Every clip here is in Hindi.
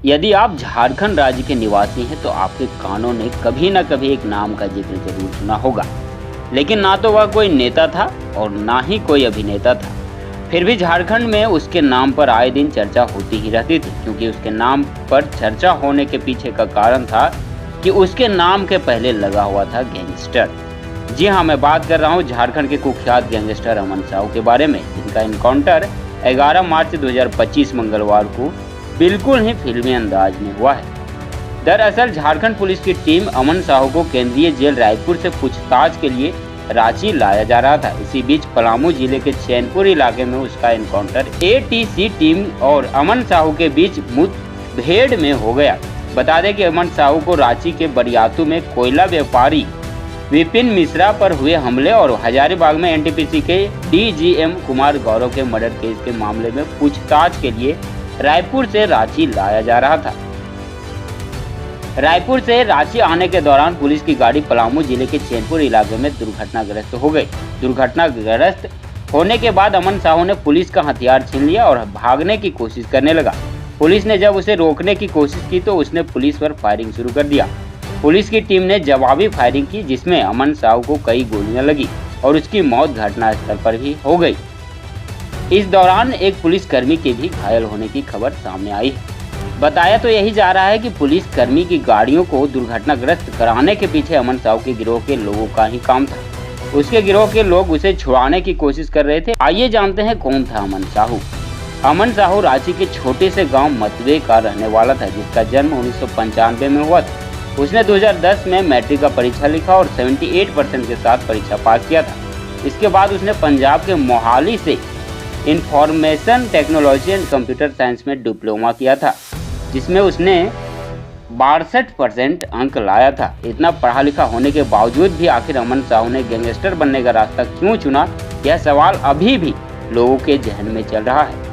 यदि आप झारखंड राज्य के निवासी हैं तो आपके कानों ने कभी न कभी एक नाम का जिक्र जरूर सुना होगा, लेकिन ना तो वह कोई नेता था और ना ही कोई अभिनेता था। फिर भी झारखंड में उसके नाम पर आए दिन चर्चा होती ही रहती थी, क्योंकि उसके नाम पर चर्चा होने के पीछे का कारण था कि उसके नाम के पहले लगा हुआ था गैंगस्टर। जी हाँ, मैं बात कर रहा हूँ झारखंड के कुख्यात गैंगस्टर अमन साहू के बारे में, जिनका इनकाउंटर 11 मार्च 2025 मंगलवार को बिल्कुल ही फिल्मी अंदाज में हुआ है। दरअसल झारखंड पुलिस की टीम अमन साहू को केंद्रीय जेल रायपुर से पूछताछ के लिए रांची लाया जा रहा था। इसी बीच पलामू जिले के चैनपुर इलाके में उसका एनकाउंटर एटीसी टीम और अमन साहू के बीच मुठभेड़ में हो गया। बता दें कि अमन साहू को रांची के बरियातू में कोयला व्यापारी विपिन मिश्रा पर हुए हमले और हजारीबाग में एनटीपीसी के डीजीएम कुमार गौरव के मर्डर केस के मामले में पूछताछ के लिए रायपुर से रांची लाया जा रहा था। रायपुर से रांची आने के दौरान पुलिस की गाड़ी पलामू जिले के चैनपुर इलाके में दुर्घटनाग्रस्त हो गई। दुर्घटनाग्रस्त होने के बाद अमन साहू ने पुलिस का हथियार छीन लिया और भागने की कोशिश करने लगा। पुलिस ने जब उसे रोकने की कोशिश की तो उसने पुलिस पर फायरिंग शुरू कर दिया। पुलिस की टीम ने जवाबी फायरिंग की, जिसमें अमन साहू को कई गोलियां लगी और उसकी मौत घटनास्थल पर ही हो गई। इस दौरान एक पुलिसकर्मी के भी घायल होने की खबर सामने आई है। बताया तो यही जा रहा है कि पुलिसकर्मी की गाड़ियों को दुर्घटनाग्रस्त कराने के पीछे अमन साहू के गिरोह के लोगों का ही काम था। उसके गिरोह के लोग उसे छुड़ाने की कोशिश कर रहे थे। आइए जानते हैं कौन था अमन साहू। अमन साहू रांची के छोटे से गांव मतवे का रहने वाला था, जिसका जन्म 1995 में हुआ था। उसने 2010 में मैट्रिक का परीक्षा लिखा और 78% के साथ परीक्षा पास किया था। इसके बाद उसने पंजाब के मोहाली से information technology and computer science में डिप्लोमा किया था, जिसमें उसने 62% अंक लाया था। इतना पढ़ा लिखा होने के बावजूद भी आखिर अमन साहू ने गैंगस्टर बनने का रास्ता क्यों चुना, यह सवाल अभी भी लोगों के जहन में चल रहा है।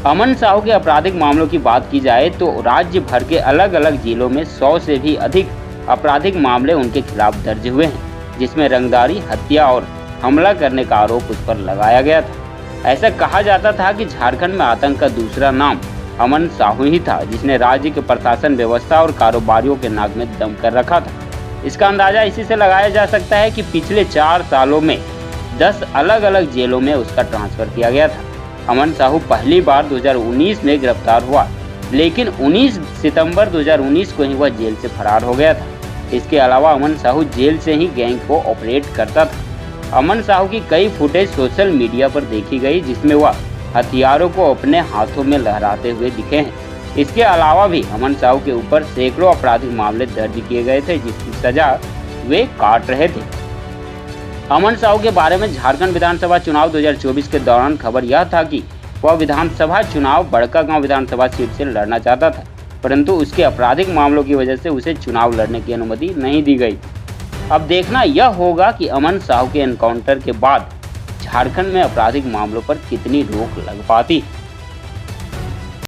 अमन साहू के आपराधिक मामलों की बात की जाए तो राज्य भर के अलग अलग जिलों में 100 से भी अधिक आपराधिक मामले उनके खिलाफ दर्ज हुए हैं, जिसमें रंगदारी, हत्या और हमला करने का आरोप उस पर लगाया गया था। ऐसा कहा जाता था कि झारखंड में आतंक का दूसरा नाम अमन साहू ही था, जिसने राज्य के प्रशासन व्यवस्था और कारोबारियों के नाक में दम कर रखा था। इसका अंदाजा इसी से लगाया जा सकता है कि पिछले 4 सालों में 10 अलग अलग जेलों में उसका ट्रांसफर किया गया था। अमन साहू पहली बार 2019 में गिरफ्तार हुआ, लेकिन 19 सितंबर 2019 को ही वह जेल से फरार हो गया था। इसके अलावा अमन साहू जेल से ही गैंग को ऑपरेट करता था। अमन साहू की कई फुटेज सोशल मीडिया पर देखी गई, जिसमें वह हथियारों को अपने हाथों में लहराते हुए दिखे हैं। इसके अलावा भी अमन साहू के ऊपर सैकड़ों आपराधिक मामले दर्ज किए गए थे, जिसकी सजा वे काट रहे थे। अमन साहू के बारे में झारखंड विधानसभा चुनाव 2024 के दौरान खबर यह था कि वह विधानसभा चुनाव बड़कागांव विधानसभा सीट से लड़ना चाहता था, परंतु उसके आपराधिक मामलों की वजह से उसे चुनाव लड़ने की अनुमति नहीं दी गई। अब देखना यह होगा कि अमन साहू के एनकाउंटर के बाद झारखंड में आपराधिक मामलों पर कितनी रोक लग पाती है।